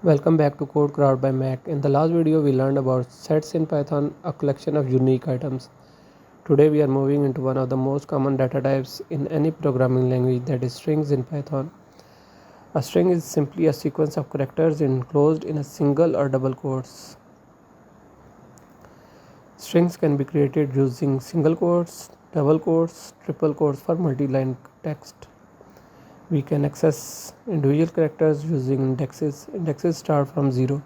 Welcome back to CodeCraft by Mac. In the last video, we learned about sets in Python, a collection of unique items. Today, we are moving into one of the most common data types in any programming language, that is strings in Python. A string is simply a sequence of characters enclosed in a single or double quotes. Strings can be created using single quotes, double quotes, triple quotes for multi-line text. We can access individual characters using indexes. Indexes start from 0.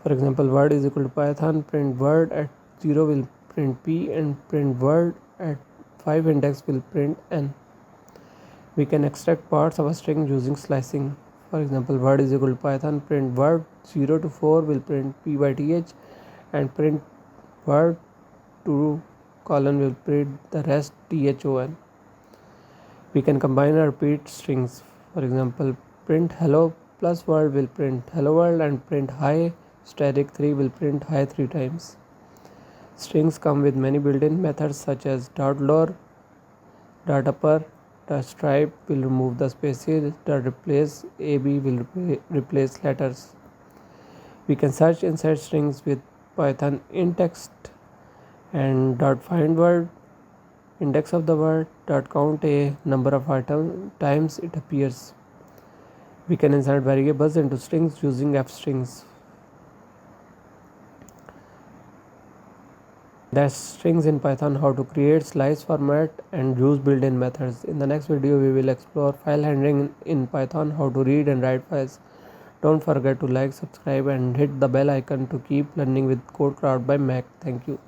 For example, word is equal to Python print word at 0 will print p, and print word at 5 index will print n. We can extract parts of a string using slicing. For example, word is equal to Python print word 0 to 4 will print p by th, and print word to colon will print the rest thon. We can combine or repeat strings. For example, print hello plus world will print hello world, and print hi static 3 will print hi 3 times. Strings come with many built-in methods such as .lore, .upper, .stripe will remove the spaces, .replace ab will replace letters. We can search inside strings with Python in-text and .findWord, index of the word, .count a number of times it appears. We can insert variables into strings using fstrings. That's strings in Python, how to create slice format and use built-in methods. In the next video, we will explore file handling in Python, how to read and write files. Don't forget to like, subscribe and hit the bell icon to keep learning with CodeCraft by Mac. Thank you.